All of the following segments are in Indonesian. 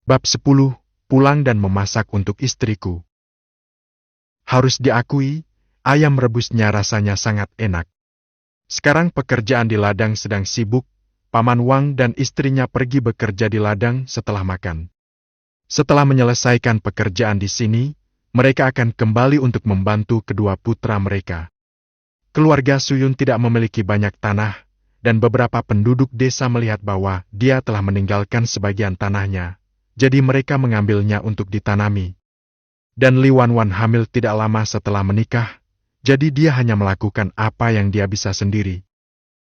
Bab 10, pulang dan memasak untuk istriku. Harus diakui, ayam rebusnya rasanya sangat enak. Sekarang pekerjaan di ladang sedang sibuk, Paman Wang dan istrinya pergi bekerja di ladang setelah makan. Setelah menyelesaikan pekerjaan di sini, mereka akan kembali untuk membantu kedua putra mereka. Keluarga Suyun tidak memiliki banyak tanah, dan beberapa penduduk desa melihat bahwa dia telah meninggalkan sebagian tanahnya. Jadi mereka mengambilnya untuk ditanami. Dan Li Wanwan hamil tidak lama setelah menikah, jadi dia hanya melakukan apa yang dia bisa sendiri.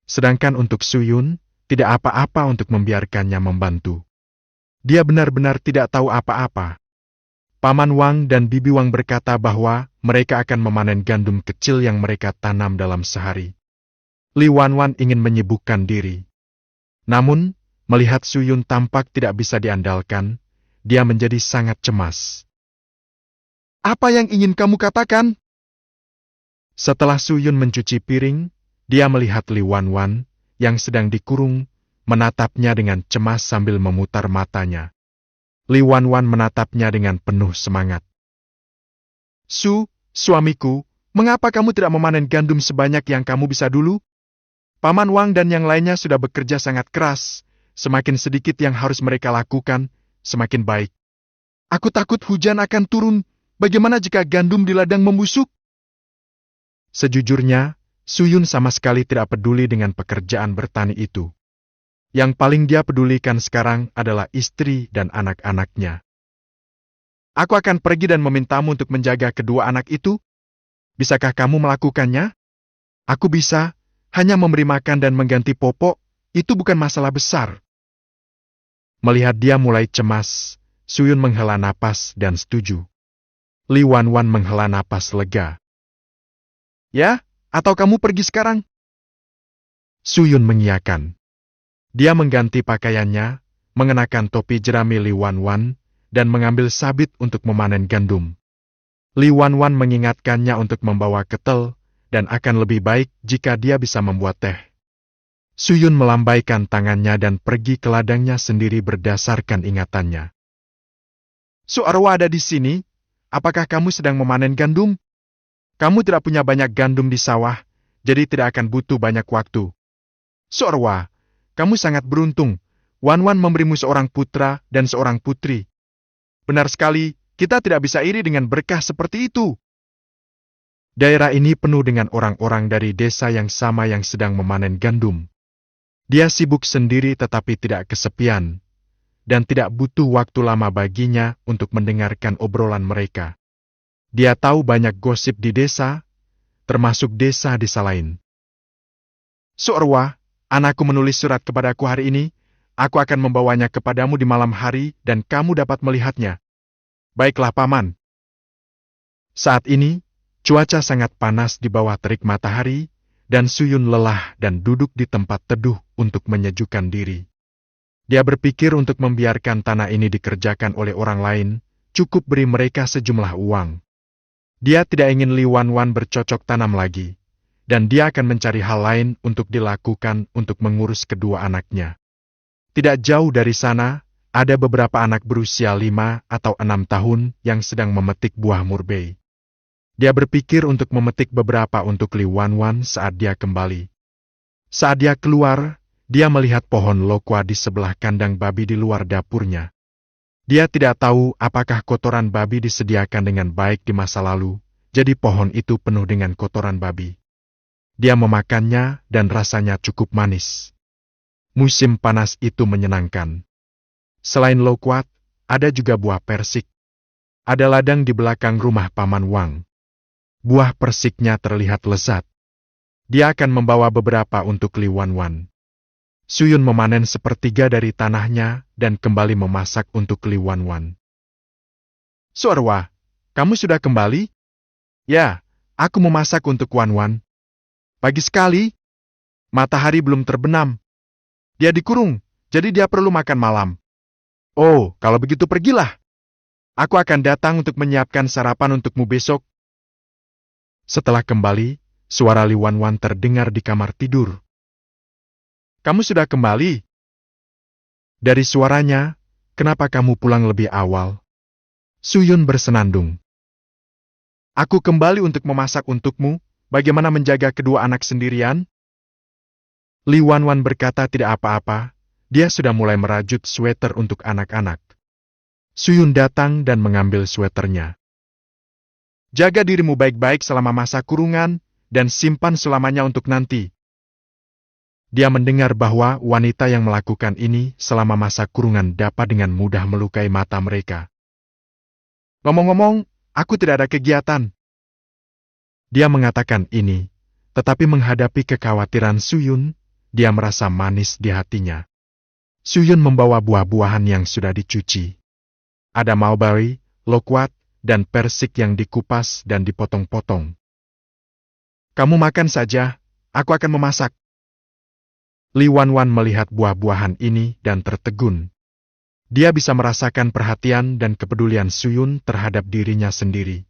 Sedangkan untuk Suyun, tidak apa-apa untuk membiarkannya membantu. Dia benar-benar tidak tahu apa-apa. Paman Wang dan Bibi Wang berkata bahwa mereka akan memanen gandum kecil yang mereka tanam dalam sehari. Li Wanwan ingin menyibukkan diri. Namun, melihat Suyun tampak tidak bisa diandalkan, dia menjadi sangat cemas. Apa yang ingin kamu katakan? Setelah Suyun mencuci piring, dia melihat Li Wanwan, yang sedang dikurung, menatapnya dengan cemas sambil memutar matanya. Li Wanwan menatapnya dengan penuh semangat. Suamiku, mengapa kamu tidak memanen gandum sebanyak yang kamu bisa dulu? Paman Wang dan yang lainnya sudah bekerja sangat keras. Semakin sedikit yang harus mereka lakukan, semakin baik. Aku takut hujan akan turun. Bagaimana jika gandum di ladang membusuk? Sejujurnya, Suyun sama sekali tidak peduli dengan pekerjaan bertani itu. Yang paling dia pedulikan sekarang adalah istri dan anak-anaknya. Aku akan pergi dan memintamu untuk menjaga kedua anak itu. Bisakah kamu melakukannya? Aku bisa, hanya memberi makan dan mengganti popok, itu bukan masalah besar. Melihat dia mulai cemas, Suyun menghela napas dan setuju. Li Wanwan menghela napas lega. Ya, atau kamu pergi sekarang? Suyun mengiyakan. Dia mengganti pakaiannya, mengenakan topi jerami Li Wanwan, dan mengambil sabit untuk memanen gandum. Li Wanwan mengingatkannya untuk membawa ketel, dan akan lebih baik jika dia bisa membuat teh. Suyun melambaikan tangannya dan pergi ke ladangnya sendiri berdasarkan ingatannya. Suarwa ada di sini, apakah kamu sedang memanen gandum? Kamu tidak punya banyak gandum di sawah, jadi tidak akan butuh banyak waktu. Suarwa, kamu sangat beruntung. Wanwan memberimu seorang putra dan seorang putri. Benar sekali, kita tidak bisa iri dengan berkah seperti itu. Daerah ini penuh dengan orang-orang dari desa yang sama yang sedang memanen gandum. Dia sibuk sendiri tetapi tidak kesepian, dan tidak butuh waktu lama baginya untuk mendengarkan obrolan mereka. Dia tahu banyak gosip di desa, termasuk desa-desa lain. Suarwa, anakku menulis surat kepadaku hari ini. Aku akan membawanya kepadamu di malam hari dan kamu dapat melihatnya. Baiklah, Paman. Saat ini, cuaca sangat panas di bawah terik matahari, dan Suyun lelah dan duduk di tempat teduh untuk menyejukkan diri. Dia berpikir untuk membiarkan tanah ini dikerjakan oleh orang lain, cukup beri mereka sejumlah uang. Dia tidak ingin Li Wanwan bercocok tanam lagi, dan dia akan mencari hal lain untuk dilakukan untuk mengurus kedua anaknya. Tidak jauh dari sana, ada beberapa anak berusia 5 atau 6 tahun yang sedang memetik buah murbei. Dia berpikir untuk memetik beberapa untuk Li Wanwan saat dia kembali. Saat dia keluar, dia melihat pohon lokwa di sebelah kandang babi di luar dapurnya. Dia tidak tahu apakah kotoran babi disediakan dengan baik di masa lalu, jadi pohon itu penuh dengan kotoran babi. Dia memakannya dan rasanya cukup manis. Musim panas itu menyenangkan. Selain lokwat, ada juga buah persik. Ada ladang di belakang rumah Paman Wang. Buah persiknya terlihat lezat. Dia akan membawa beberapa untuk Li Wanwan. Suyun memanen sepertiga dari tanahnya dan kembali memasak untuk Li Wanwan. Suarwa, kamu sudah kembali? Ya, aku memasak untuk Wanwan. Pagi sekali, matahari belum terbenam. Dia dikurung, jadi dia perlu makan malam. Oh, kalau begitu pergilah. Aku akan datang untuk menyiapkan sarapan untukmu besok. Setelah kembali, suara Li Wanwan terdengar di kamar tidur. Kamu sudah kembali? Dari suaranya, kenapa kamu pulang lebih awal? Suyun bersenandung. Aku kembali untuk memasak untukmu, bagaimana menjaga kedua anak sendirian? Li Wanwan berkata tidak apa-apa, dia sudah mulai merajut sweater untuk anak-anak. Suyun datang dan mengambil sweaternya. Jaga dirimu baik-baik selama masa kurungan, dan simpan selamanya untuk nanti. Dia mendengar bahwa wanita yang melakukan ini selama masa kurungan dapat dengan mudah melukai mata mereka. Ngomong-ngomong, aku tidak ada kegiatan. Dia mengatakan ini, tetapi menghadapi kekhawatiran Suyun, dia merasa manis di hatinya. Suyun membawa buah-buahan yang sudah dicuci. Ada mulberry, loquat, dan persik yang dikupas dan dipotong-potong. Kamu makan saja, aku akan memasak. Li Wanwan melihat buah-buahan ini dan tertegun. Dia bisa merasakan perhatian dan kepedulian Suyun terhadap dirinya sendiri.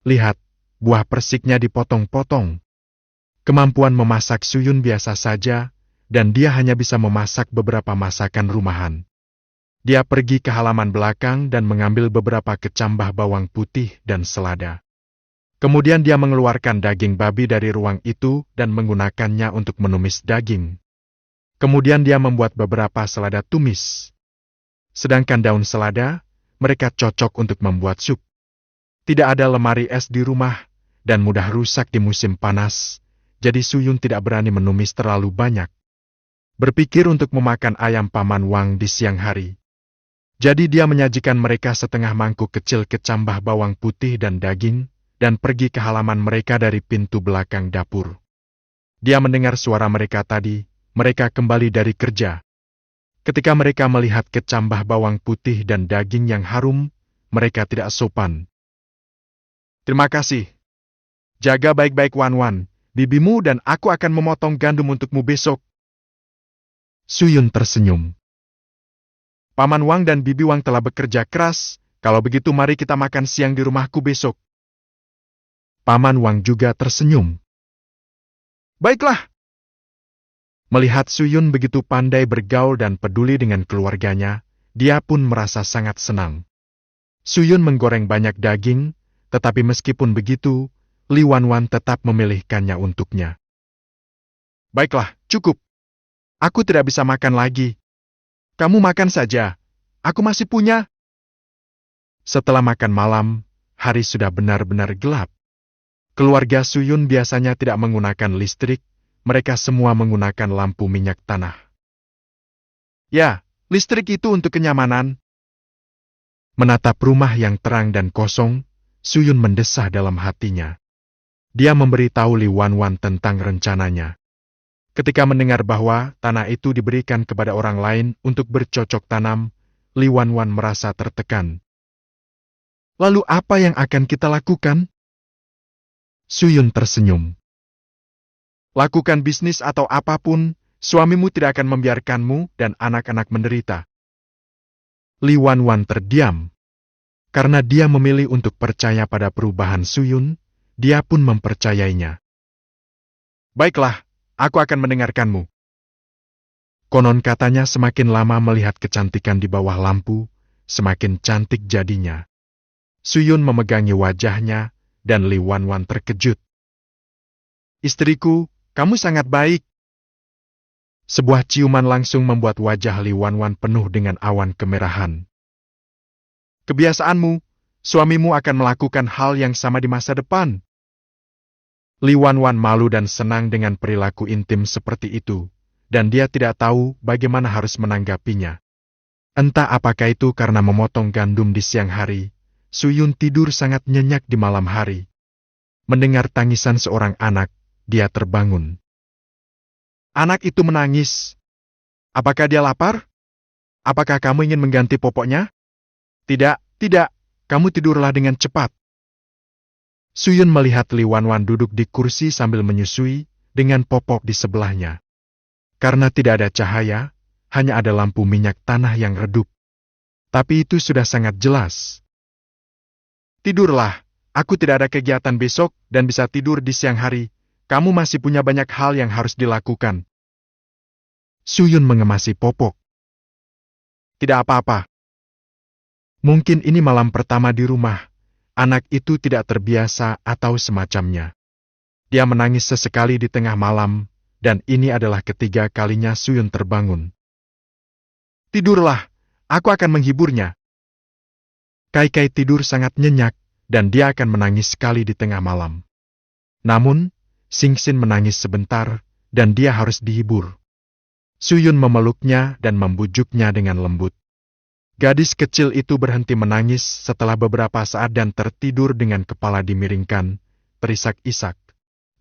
Lihat, buah persiknya dipotong-potong. Kemampuan memasak Suyun biasa saja, dan dia hanya bisa memasak beberapa masakan rumahan. Dia pergi ke halaman belakang dan mengambil beberapa kecambah bawang putih dan selada. Kemudian dia mengeluarkan daging babi dari ruang itu dan menggunakannya untuk menumis daging. Kemudian dia membuat beberapa selada tumis. Sedangkan daun selada, mereka cocok untuk membuat sup. Tidak ada lemari es di rumah, dan mudah rusak di musim panas, jadi Suyun tidak berani menumis terlalu banyak. Berpikir untuk memakan ayam Paman Wang di siang hari. Jadi dia menyajikan mereka setengah mangkuk kecil kecambah bawang putih dan daging, dan pergi ke halaman mereka dari pintu belakang dapur. Dia mendengar suara mereka tadi, mereka kembali dari kerja. Ketika mereka melihat kecambah bawang putih dan daging yang harum, mereka tidak sopan. Terima kasih. Jaga baik-baik Wanwan, bibimu dan aku akan memotong gandum untukmu besok. Suyun tersenyum. Paman Wang dan Bibi Wang telah bekerja keras, kalau begitu mari kita makan siang di rumahku besok. Paman Wang juga tersenyum. Baiklah. Melihat Suyun begitu pandai bergaul dan peduli dengan keluarganya, dia pun merasa sangat senang. Suyun menggoreng banyak daging, tetapi meskipun begitu, Li Wanwan tetap memilihkannya untuknya. Baiklah, cukup. Aku tidak bisa makan lagi. Kamu makan saja, aku masih punya. Setelah makan malam, hari sudah benar-benar gelap. Keluarga Suyun biasanya tidak menggunakan listrik, mereka semua menggunakan lampu minyak tanah. Ya, listrik itu untuk kenyamanan. Menatap rumah yang terang dan kosong, Suyun mendesah dalam hatinya. Dia memberitahu Li Wanwan tentang rencananya. Ketika mendengar bahwa tanah itu diberikan kepada orang lain untuk bercocok tanam, Li Wanwan merasa tertekan. Lalu apa yang akan kita lakukan? Suyun tersenyum. Lakukan bisnis atau apapun, suamimu tidak akan membiarkanmu dan anak-anak menderita. Li Wanwan terdiam. Karena dia memilih untuk percaya pada perubahan Suyun, dia pun mempercayainya. Baiklah, aku akan mendengarkanmu. Konon katanya semakin lama melihat kecantikan di bawah lampu, semakin cantik jadinya. Suyun memegangi wajahnya, dan Li Wanwan terkejut. Istriku, kamu sangat baik. Sebuah ciuman langsung membuat wajah Li Wanwan penuh dengan awan kemerahan. Kebiasaanmu, suamimu akan melakukan hal yang sama di masa depan. Li Wanwan malu dan senang dengan perilaku intim seperti itu, dan dia tidak tahu bagaimana harus menanggapinya. Entah apakah itu karena memotong gandum di siang hari, Suyun tidur sangat nyenyak di malam hari. Mendengar tangisan seorang anak, dia terbangun. Anak itu menangis. Apakah dia lapar? Apakah kamu ingin mengganti popoknya? Tidak, tidak, kamu tidurlah dengan cepat. Suyun melihat Li Wanwan duduk di kursi sambil menyusui, dengan popok di sebelahnya. Karena tidak ada cahaya, hanya ada lampu minyak tanah yang redup. Tapi itu sudah sangat jelas. Tidurlah, aku tidak ada kegiatan besok dan bisa tidur di siang hari. Kamu masih punya banyak hal yang harus dilakukan. Suyun mengemasi popok. Tidak apa-apa, Mungkin ini malam pertama di rumah. Anak itu tidak terbiasa atau semacamnya. Dia menangis sesekali di tengah malam, dan ini adalah ketiga kalinya Suyun terbangun. Tidurlah, aku akan menghiburnya. Kai tidur sangat nyenyak, dan dia akan menangis sekali di tengah malam. Namun, Singsin menangis sebentar, dan dia harus dihibur. Suyun memeluknya dan membujuknya dengan lembut. Gadis kecil itu berhenti menangis setelah beberapa saat dan tertidur dengan kepala dimiringkan, terisak-isak.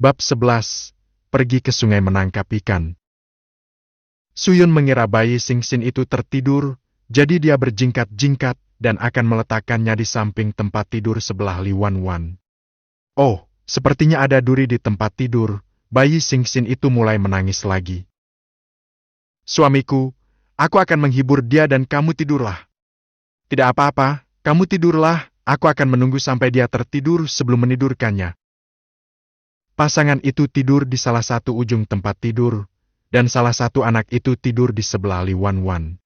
Bab 11. Pergi ke sungai menangkap ikan. Suyun mengira bayi Singsin itu tertidur, jadi dia berjingkat-jingkat dan akan meletakkannya di samping tempat tidur sebelah Li Wanwan. Oh, sepertinya ada duri di tempat tidur. Bayi Singsin itu mulai menangis lagi. Suamiku, aku akan menghibur dia dan kamu tidurlah. Tidak apa-apa, kamu tidurlah, aku akan menunggu sampai dia tertidur sebelum menidurkannya. Pasangan itu tidur di salah satu ujung tempat tidur, dan salah satu anak itu tidur di sebelah Li Wanwan.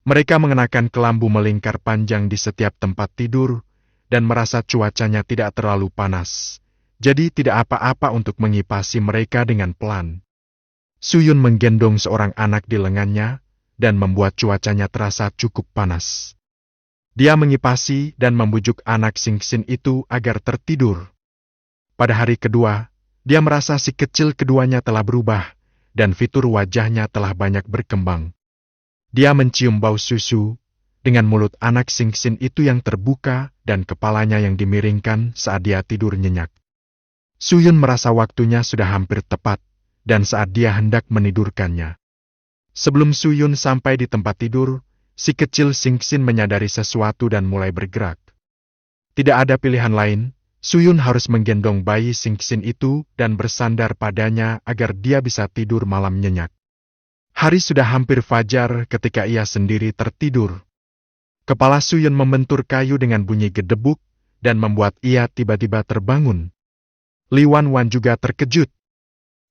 Mereka mengenakan kelambu melingkar panjang di setiap tempat tidur, dan merasa cuacanya tidak terlalu panas. Jadi tidak apa-apa untuk mengipasi mereka dengan pelan. Suyun menggendong seorang anak di lengannya, dan membuat cuacanya terasa cukup panas. Dia mengipasi dan membujuk anak Singsin itu agar tertidur. Pada hari kedua, dia merasa si kecil keduanya telah berubah, dan fitur wajahnya telah banyak berkembang. Dia mencium bau susu, dengan mulut anak Singsin itu yang terbuka dan kepalanya yang dimiringkan saat dia tidur nyenyak. Suyun merasa waktunya sudah hampir tepat, dan saat dia hendak menidurkannya. Sebelum Suyun sampai di tempat tidur, si kecil Singsin menyadari sesuatu dan mulai bergerak. Tidak ada pilihan lain, Suyun harus menggendong bayi Singsin itu dan bersandar padanya agar dia bisa tidur malam nyenyak. Hari sudah hampir fajar ketika ia sendiri tertidur. Kepala Suyun membentur kayu dengan bunyi gedebuk dan membuat ia tiba-tiba terbangun. Li Wanwan juga terkejut.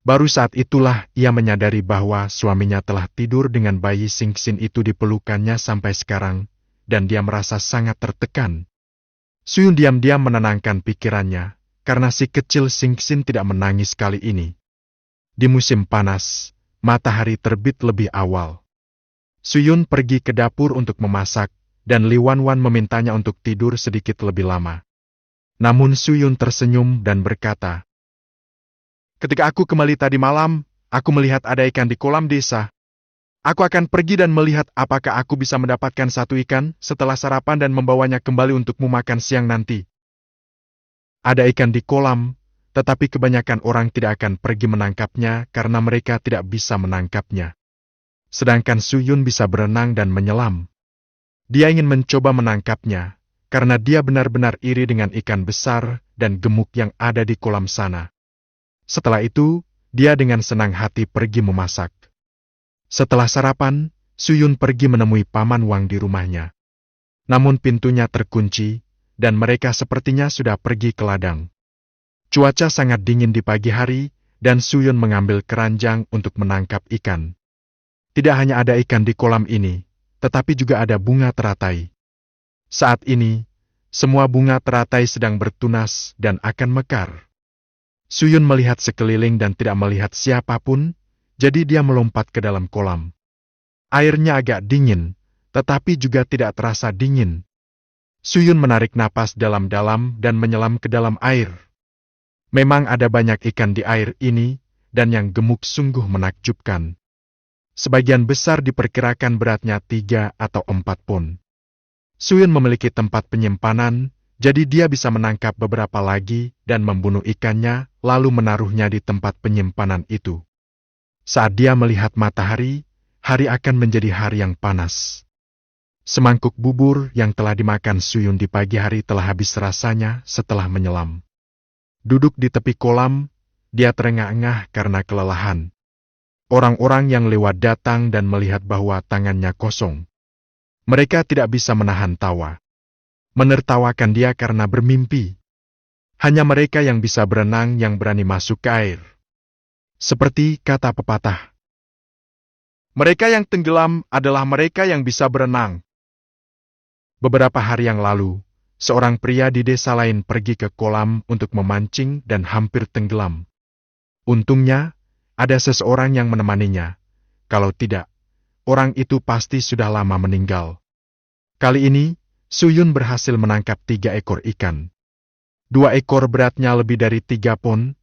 Baru saat itulah ia menyadari bahwa suaminya telah tidur dengan bayi Singsin itu di pelukannya sampai sekarang, dan dia merasa sangat tertekan. Suyun diam-diam menenangkan pikirannya, karena si kecil Singsin tidak menangis kali ini. Di musim panas, matahari terbit lebih awal. Suyun pergi ke dapur untuk memasak, dan Li Wanwan memintanya untuk tidur sedikit lebih lama. Namun Suyun tersenyum dan berkata, "Ketika aku kembali tadi malam, aku melihat ada ikan di kolam desa. Aku akan pergi dan melihat apakah aku bisa mendapatkan satu ikan setelah sarapan dan membawanya kembali untukmu makan siang nanti." Ada ikan di kolam, tetapi kebanyakan orang tidak akan pergi menangkapnya karena mereka tidak bisa menangkapnya. Sedangkan Suyun bisa berenang dan menyelam. Dia ingin mencoba menangkapnya, karena dia benar-benar iri dengan ikan besar dan gemuk yang ada di kolam sana. Setelah itu, dia dengan senang hati pergi memasak. Setelah sarapan, Suyun pergi menemui Paman Wang di rumahnya. Namun pintunya terkunci, dan mereka sepertinya sudah pergi ke ladang. Cuaca sangat dingin di pagi hari, dan Suyun mengambil keranjang untuk menangkap ikan. Tidak hanya ada ikan di kolam ini, tetapi juga ada bunga teratai. Saat ini, semua bunga teratai sedang bertunas dan akan mekar. Suyun melihat sekeliling dan tidak melihat siapapun, jadi dia melompat ke dalam kolam. Airnya agak dingin, tetapi juga tidak terasa dingin. Suyun menarik napas dalam-dalam dan menyelam ke dalam air. Memang ada banyak ikan di air ini, dan yang gemuk sungguh menakjubkan. Sebagian besar diperkirakan beratnya 3 atau 4 pon. Suyun memiliki tempat penyimpanan, jadi dia bisa menangkap beberapa lagi dan membunuh ikannya, lalu menaruhnya di tempat penyimpanan itu. Saat dia melihat matahari, hari akan menjadi hari yang panas. Semangkuk bubur yang telah dimakan Suyun di pagi hari telah habis rasanya setelah menyelam. Duduk di tepi kolam, dia terengah-engah karena kelelahan. Orang-orang yang lewat datang dan melihat bahwa tangannya kosong. Mereka tidak bisa menahan tawa. Menertawakan dia karena bermimpi. Hanya mereka yang bisa berenang yang berani masuk ke air. Seperti kata pepatah, "Mereka yang tenggelam adalah mereka yang bisa berenang." Beberapa hari yang lalu, seorang pria di desa lain pergi ke kolam untuk memancing dan hampir tenggelam. Untungnya, ada seseorang yang menemaninya. Kalau tidak, orang itu pasti sudah lama meninggal. Kali ini, Suyun berhasil menangkap 3 ekor ikan. 2 ekor beratnya lebih dari 3 pon,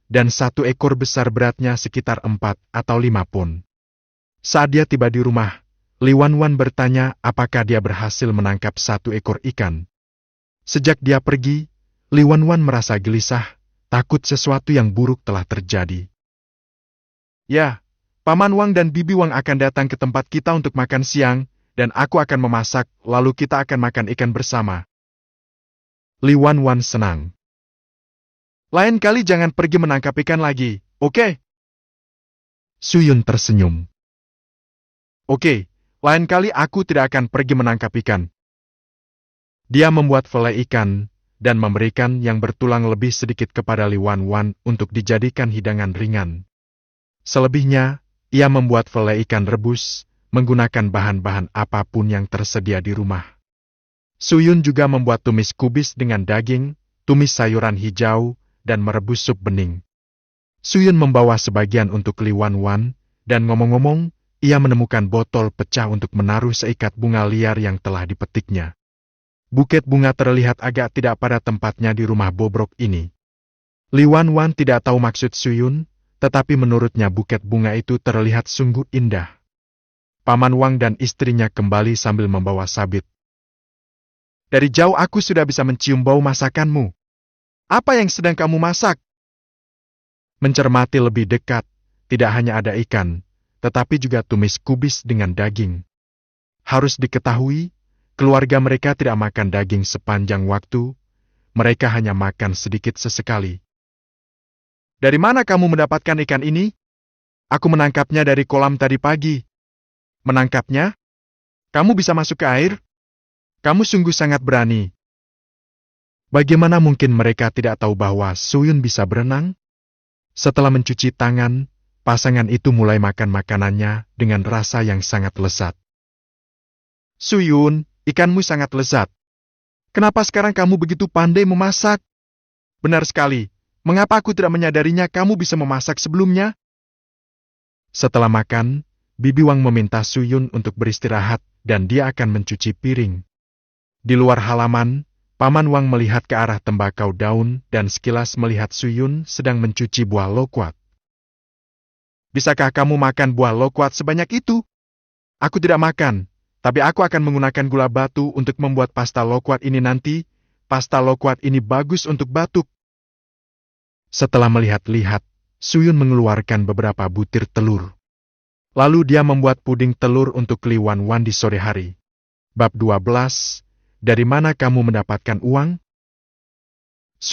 dan 1 ekor besar beratnya sekitar 4 atau 5 pon. Saat dia tiba di rumah, Li Wanwan bertanya apakah dia berhasil menangkap 1 ekor ikan. Sejak dia pergi, Li Wanwan merasa gelisah, takut sesuatu yang buruk telah terjadi. Ya, Paman Wang dan Bibi Wang akan datang ke tempat kita untuk makan siang, dan aku akan memasak, lalu kita akan makan ikan bersama. Li Wanwan senang. Lain kali jangan pergi menangkap ikan lagi, oke? Suyun tersenyum. Oke, lain kali aku tidak akan pergi menangkap ikan. Dia membuat velai ikan, dan memberikan yang bertulang lebih sedikit kepada Li Wanwan untuk dijadikan hidangan ringan. Selebihnya, ia membuat velai ikan rebus, menggunakan bahan-bahan apapun yang tersedia di rumah. Suyun juga membuat tumis kubis dengan daging, tumis sayuran hijau, dan merebus sup bening. Suyun membawa sebagian untuk Li Wanwan, dan ngomong-ngomong, ia menemukan botol pecah untuk menaruh seikat bunga liar yang telah dipetiknya. Buket bunga terlihat agak tidak pada tempatnya di rumah bobrok ini. Li Wanwan tidak tahu maksud Suyun, tetapi menurutnya buket bunga itu terlihat sungguh indah. Paman Wang dan istrinya kembali sambil membawa sabit. Dari jauh aku sudah bisa mencium bau masakanmu. Apa yang sedang kamu masak? Mencermati lebih dekat, tidak hanya ada ikan, tetapi juga tumis kubis dengan daging. Harus diketahui, keluarga mereka tidak makan daging sepanjang waktu, mereka hanya makan sedikit sesekali. Dari mana kamu mendapatkan ikan ini? Aku menangkapnya dari kolam tadi pagi. Menangkapnya? Kamu bisa masuk ke air? Kamu sungguh sangat berani. Bagaimana mungkin mereka tidak tahu bahwa Suyun bisa berenang? Setelah mencuci tangan, pasangan itu mulai makan makanannya dengan rasa yang sangat lezat. Suyun, ikanmu sangat lezat. Kenapa sekarang kamu begitu pandai memasak? Benar sekali. Mengapa aku tidak menyadarinya kamu bisa memasak sebelumnya? Setelah makan, Bibi Wang meminta Suyun untuk beristirahat dan dia akan mencuci piring. Di luar halaman, Paman Wang melihat ke arah tembakau daun dan sekilas melihat Suyun sedang mencuci buah lokwat. Bisakah kamu makan buah lokwat sebanyak itu? Aku tidak makan, tapi aku akan menggunakan gula batu untuk membuat pasta lokwat ini nanti. Pasta lokwat ini bagus untuk batuk. Setelah melihat-lihat, Suyun mengeluarkan beberapa butir telur. Lalu dia membuat puding telur untuk Li Wanwan di sore hari. Bab 12, dari mana kamu mendapatkan uang?